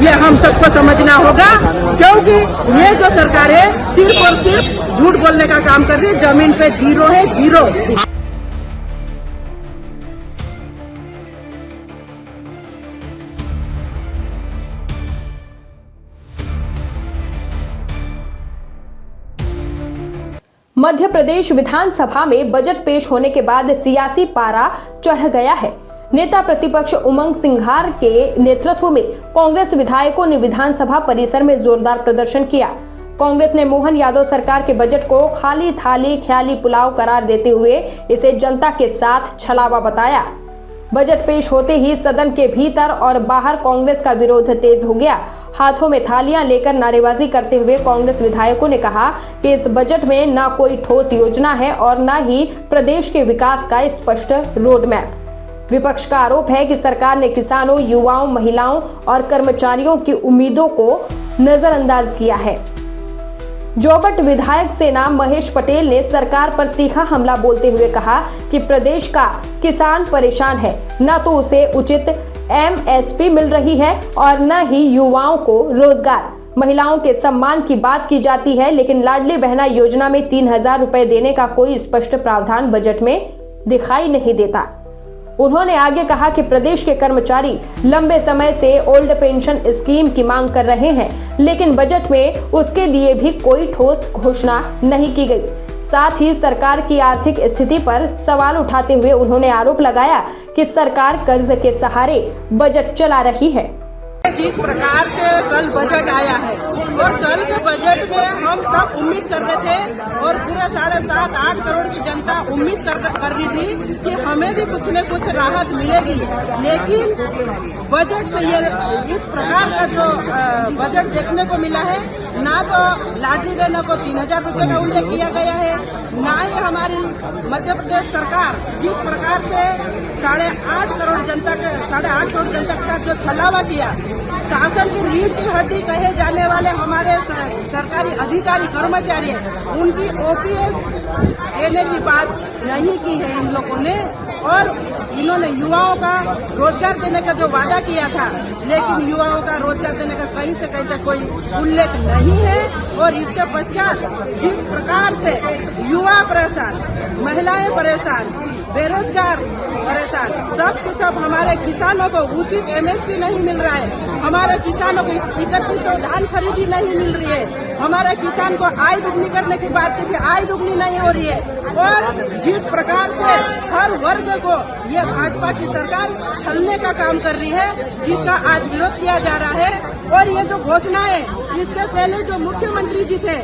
ये हम सबको समझना होगा, क्योंकि ये जो सरकार है सिर्फ और सिर्फ झूठ बोलने का काम कर रही है। जमीन पे जीरो है, जीरो। मध्य प्रदेश विधानसभा में बजट पेश होने के बाद सियासी पारा चढ़ गया है। नेता प्रतिपक्ष उमंग सिंघार के नेतृत्व में कांग्रेस विधायकों ने विधानसभा परिसर में जोरदार प्रदर्शन किया। कांग्रेस ने मोहन यादव सरकार के बजट को खाली थाली ख्याली पुलाव करार देते हुए इसे जनता के साथ छलावा बताया। बजट पेश होते ही सदन के भीतर और बाहर कांग्रेस का विरोध तेज हो गया। हाथों में थालियां लेकर नारेबाजी करते हुए कांग्रेस विधायकों ने कहा कि इस बजट में न कोई ठोस योजना है और न ही प्रदेश के विकास का स्पष्ट रोड मैप। विपक्ष का आरोप है कि सरकार ने किसानों, युवाओं, महिलाओं और कर्मचारियों की उम्मीदों को नजरअंदाज किया है। जोबट विधायक सेना महेश पटेल ने सरकार पर तीखा हमला बोलते हुए कहा कि प्रदेश का किसान परेशान है, न तो उसे उचित एमएसपी मिल रही है और न ही युवाओं को रोजगार। महिलाओं के सम्मान की बात की जाती है, लेकिन लाडली बहना योजना में 3,000 रुपए देने का कोई स्पष्ट प्रावधान बजट में दिखाई नहीं देता। उन्होंने आगे कहा कि प्रदेश के कर्मचारी लंबे समय से ओल्ड पेंशन स्कीम की मांग कर रहे हैं, लेकिन बजट में उसके लिए भी कोई ठोस घोषणा नहीं की गई। साथ ही सरकार की आर्थिक स्थिति पर सवाल उठाते हुए उन्होंने आरोप लगाया कि सरकार कर्ज के सहारे बजट चला रही है। जिस प्रकार से कल बजट आया है और कल के बजट में हम सब उम्मीद कर रहे थे और पूरे 7.5-8 करोड़ की जनता उम्मीद कर रही थी कि हमें भी कुछ न कुछ राहत मिलेगी, लेकिन बजट से ये इस प्रकार का जो बजट देखने को मिला है, ना तो लाडली बहनों को 3,000 रुपए का उल्लेख किया गया है, ना ही हमारी मध्य प्रदेश सरकार जिस प्रकार से 8.5 करोड़ जनता के साथ जो छलावा किया, शासन की रीढ़ की हड्डी कहे जाने वाले हमारे सरकारी अधिकारी कर्मचारी हैं, उनकी ओपीएस देने की बात नहीं की है इन लोगों ने। और इन्होंने युवाओं का रोजगार देने का जो वादा किया था, लेकिन युवाओं का रोजगार देने का कहीं से कहीं तक कोई उल्लेख नहीं है। और इसके पश्चात जिस प्रकार से युवा परेशान, महिलाएं परेशान, बेरोजगार परेशान, सब के सब हमारे किसानों को उचित एमएसपी नहीं मिल रहा है, हमारे किसानों को 3100 धान खरीदी नहीं मिल रही है, हमारे किसान को आय दुगनी करने की बात की थी, आय दुगनी नहीं हो रही है। और जिस प्रकार से हर वर्ग को ये भाजपा की सरकार छलने का काम कर रही है, जिसका आज विरोध किया जा रहा है। और ये जो घोषणाएं, इसके पहले जो मुख्यमंत्री जी थे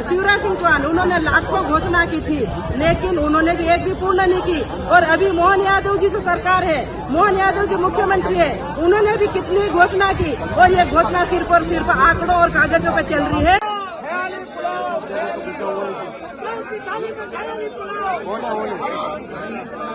शिवराज सिंह चौहान, उन्होंने लाखों घोषणा की थी, लेकिन उन्होंने भी एक भी पूर्ण नहीं की। और अभी मोहन यादव जी जो सरकार है, मोहन यादव जी मुख्यमंत्री है, उन्होंने भी कितनी घोषणा की, और ये घोषणा सिर्फ और सिर्फ आंकड़ों और कागजों पर चल रही है।